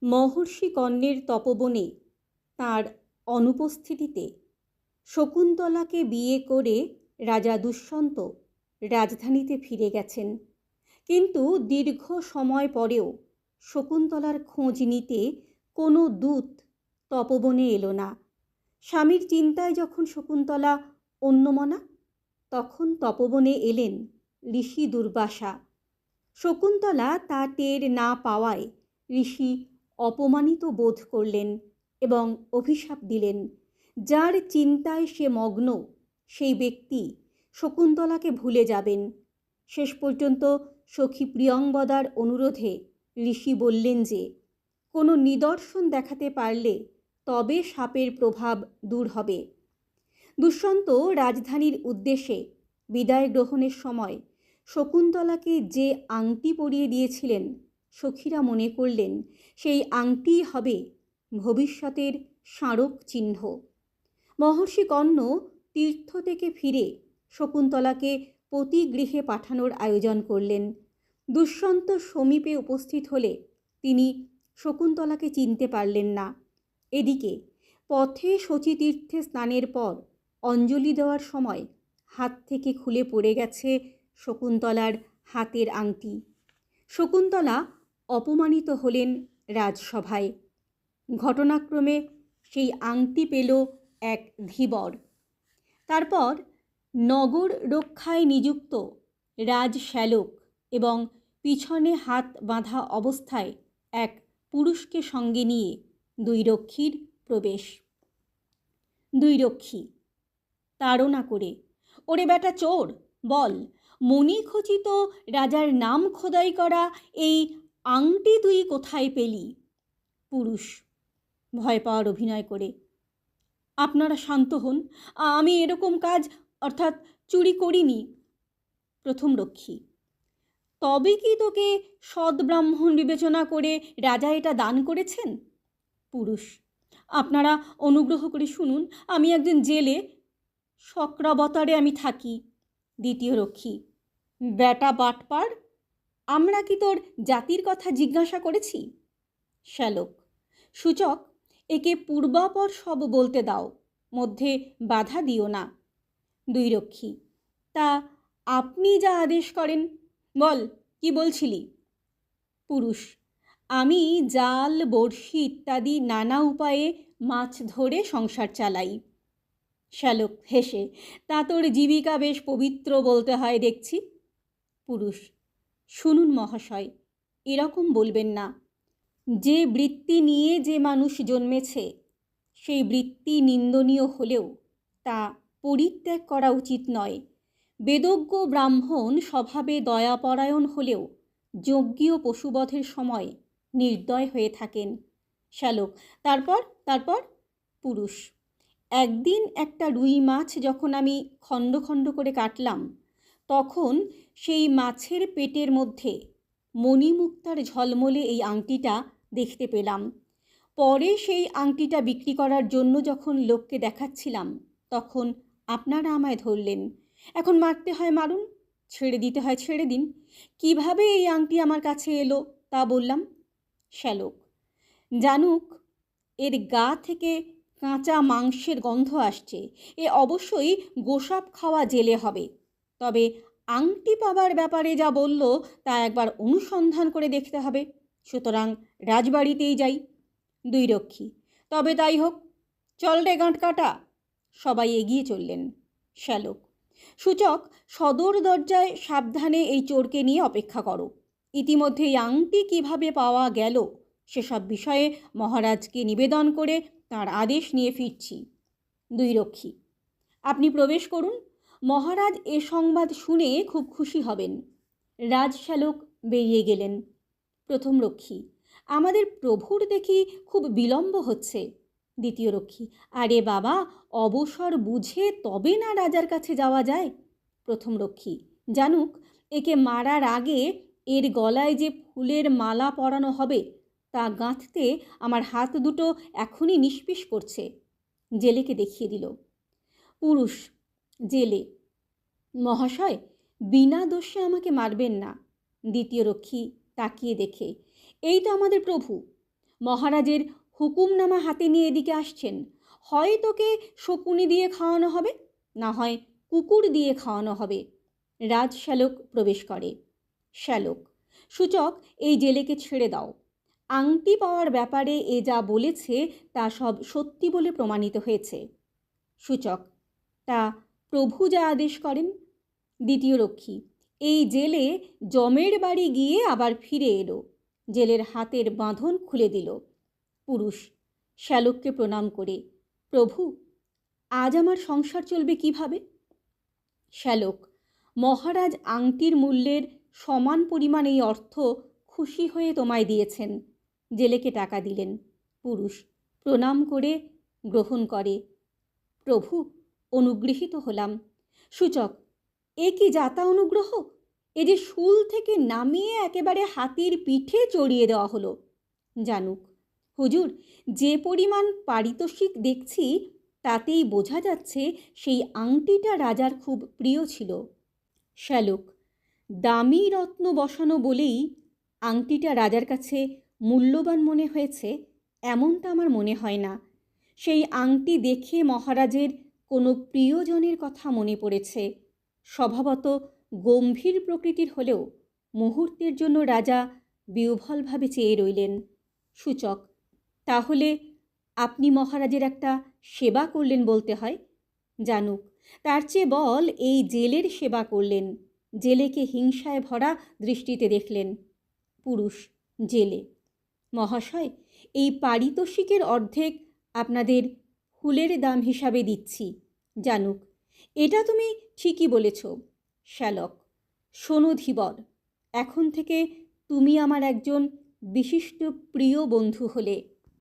মহর্ষি কর্ণের তপবনে তাঁর অনুপস্থিতিতে শকুন্তলাকে বিয়ে করে রাজা দুষ্যন্ত রাজধানীতে ফিরে গেছেন। কিন্তু দীর্ঘ সময় পরেও শকুন্তলার খোঁজ নিতে কোনো দূত তপবনে এলো না। স্বামীর চিন্তায় যখন শকুন্তলা অন্যমনা, তখন তপবনে এলেন ঋষি দুর্বাসা। শকুন্তলা তা টের না পাওয়ায় ঋষি অপমানিত বোধ করলেন এবং অভিশাপ দিলেন, যার চিন্তায় সে মগ্ন সেই ব্যক্তি শকুন্তলাকে ভুলে যাবেন। শেষ পর্যন্ত সখী প্রিয়ংবদার অনুরোধে ঋষি বললেন যে কোনো নিদর্শন দেখাতে পারলে তবে শাপের প্রভাব দূর হবে। দুষ্যন্ত রাজধানীর উদ্দেশ্যে বিদায় গ্রহণের সময় শকুন্তলাকে যে আংটি পরিয়ে দিয়েছিলেন, সখীরা মনে করলেন সেই আংটিই হবে ভবিষ্যতের স্মারক চিহ্ন। মহর্ষি কর্ণ তীর্থ থেকে ফিরে শকুন্তলাকে পতিগৃহে পাঠানোর আয়োজন করলেন। দুষ্যন্ত সমীপে উপস্থিত হলে তিনি শকুন্তলাকে চিনতে পারলেন না। এদিকে পথে শচীতীর্থে স্নানের পর অঞ্জলি দেওয়ার সময় হাত থেকে খুলে পড়ে গেছে শকুন্তলার হাতের আংটি। শকুন্তলা অপমানিত হলেন রাজসভায়। ঘটনাক্রমে সেই আংটি পেল এক ধীবর। তারপর নগর রক্ষায় নিযুক্ত রাজশ্যালক এবং পিছনে হাত বাঁধা অবস্থায় এক পুরুষকে সঙ্গে নিয়ে দুই রক্ষীর প্রবেশ। দুই রক্ষী তাড়না করে, ওরে বেটা চোর, বল মণিখচিত রাজার নাম খোদাই করা এই আংটি তুই কোথায় পেলি? পুরুষ ভয় পাওয়ার অভিনয় করে, আপনারা শান্ত হন, আমি এরকম কাজ অর্থাৎ চুরি করিনি। প্রথম রক্ষী, তবে কি তোকে সদ্ব্রাহ্মণ বিবেচনা করে রাজা এটা দান করেছেন? পুরুষ, আপনারা অনুগ্রহ করে শুনুন, আমি একজন জেলে, শক্রাবতারে আমি থাকি। দ্বিতীয় রক্ষী, বেটা বাটপার, আমরা কি তোর জাতির কথা জিজ্ঞাসা করেছি? শ্যালক, সূচক, একে পূর্বাপর সব বলতে দাও, মধ্যে বাধা দিও না। দুই রক্ষী, তা আপনি যা আদেশ করেন, বল কি বলছিলি? পুরুষ, আমি জাল, বড়শি ইত্যাদি নানা উপায়ে মাছ ধরে সংসার চালাই। শ্যালক হেসে, তা তোর জীবিকা বেশ পবিত্র বলতে হয় দেখছি। পুরুষ, শুনুন মহাশয়, এরকম বলবেন না। যে বৃত্তি নিয়ে যে মানুষ জন্মেছে সেই বৃত্তি নিন্দনীয় হলেও তা পরিত্যাগ করা উচিত নয়। বেদজ্ঞ ব্রাহ্মণ স্বভাবে দয়াপরায়ণ হলেও যজ্ঞীয় পশুবধের সময় নির্দয় হয়ে থাকেন। শ্যালক, তারপর তারপর? পুরুষ, একদিন একটা রুই মাছ যখন আমি খণ্ড খণ্ড করে কাটলাম, তখন সেই মাছের পেটের মধ্যে মণিমুক্তার ঝলমলে এই আংটিটা দেখতে পেলাম। পরে সেই আংটিটা বিক্রি করার জন্য যখন লোককে দেখাচ্ছিলাম, তখন আপনারা আমায় ধরলেন। এখন মারতে হয় মারুন, ছেড়ে দিতে হয় ছেড়ে দিন। কিভাবে এই আংটি আমার কাছে এলো তা বললাম। শ্যালক, জানুক, এর গা থেকে কাঁচা মাংসের গন্ধ আসছে, এ অবশ্যই গোসাপ খাওয়া জেলে হবে। তবে আংটি পাবার ব্যাপারে যা বলল তা একবার অনুসন্ধান করে দেখতে হবে, সুতরাং রাজবাড়িতেই যাই। দুই রক্ষী, তবে তাই হোক, চল রে গাঁট কাটা। সবাই এগিয়ে চললেন। শ্যালক, সূচক, সদর দরজায় সাবধানে এই চোরকে নিয়ে অপেক্ষা করো। ইতিমধ্যে এই আংটি কীভাবে পাওয়া গেল সেসব বিষয়ে মহারাজকে নিবেদন করে তাঁর আদেশ নিয়ে ফিরছি। দুই রক্ষী, আপনি প্রবেশ করুন, মহারাজ এ সংবাদ শুনে খুব খুশি হবেন। রাজশ্যালক বেরিয়ে গেলেন। প্রথম রক্ষী, আমাদের প্রভুর দেখি খুব বিলম্ব হচ্ছে। দ্বিতীয় রক্ষী, আরে বাবা, অবসর বুঝে তবে না রাজার কাছে যাওয়া যায়। প্রথম রক্ষী, জানুক, একে মারার আগে এর গলায় যে ফুলের মালা পরানো হবে তা গাঁথতে আমার হাত দুটো এখনই নিষ্পিস করছে। জেলেকে দেখিয়ে দিল। পুরুষ, জেলে, মহাশয়, বিনা দোষে আমাকে মারবেন না। দ্বিতীয় রক্ষী তাকিয়ে দেখে, এই তো আমাদের প্রভু। মহারাজের হুকুমনামা হাতে নিয়ে এদিকে আসছেন। হয় তোকে শকুনি দিয়ে খাওয়ানো হবে, না হয় কুকুর দিয়ে খাওয়ানো হবে। রাজশ্যালক প্রবেশ করে। শ্যালক: সূচক, এই জেলেকে ছেড়ে দাও। আংটি পাওয়ার ব্যাপারে এ যা বলেছে তা সব সত্যি বলে প্রমাণিত হয়েছে। সূচক: তা প্রভু যা আদেশ করেন। দ্বিতীয় রক্ষী: এই জেলে জমের বাড়ি গিয়ে আবার ফিরে এলো। জেলের হাতের বাঁধন খুলে দিল। পুরুষ শ্যালককে প্রণাম করে: প্রভু, আজ আমার সংসার চলবে কিভাবে? শ্যালক: মহারাজ আংটির মূল্যের সমান পরিমাণ এই অর্থ খুশি হয়ে তোমায় দিয়েছেন। জেলেকে টাকা দিলেন। পুরুষ প্রণাম করে গ্রহণ করে: প্রভু, অনুগৃহীত হলাম। সূচক: এ কি যাতা অনুগ্রহ! এ যে শুল থেকে নামিয়ে একেবারে হাতির পিঠে চড়িয়ে দেওয়া হলো। জানুক: হুজুর, যে পরিমাণ পারিতোষিক দেখছি তাতেই বোঝা যাচ্ছে সেই আংটিটা রাজার খুব প্রিয় ছিল। শ্যালক: দামি রত্ন বসানো বলেই আংটিটা রাজার কাছে মূল্যবান মনে হয়েছে এমনটা আমার মনে হয় না। সেই আংটি দেখে মহারাজের কোনো প্রিয়জনের কথা মনে পড়েছে। স্বভাবত গম্ভীর প্রকৃতির হলেও মুহূর্তের জন্য রাজা বিহ্বলভাবে চেয়ে রইলেন। সূচক: তাহলে আপনি মহারাজের একটা সেবা করলেন বলতে হয়। জানুক: তার চেয়ে বল, এই জেলের সেবা করলেন। জেলেকে হিংসায় ভরা দৃষ্টিতে দেখলেন। পুরুষ জেলে: মহাশয়, এই পারিতোষিকের অর্ধেক আপনাদের ফুলের দাম হিসাবে দিচ্ছি। জানুক: এটা তুমি ঠিকই বলেছ। শ্যালক: শোনো ধীবর, এখন থেকে তুমি আমার একজন বিশিষ্ট প্রিয় বন্ধু হলে।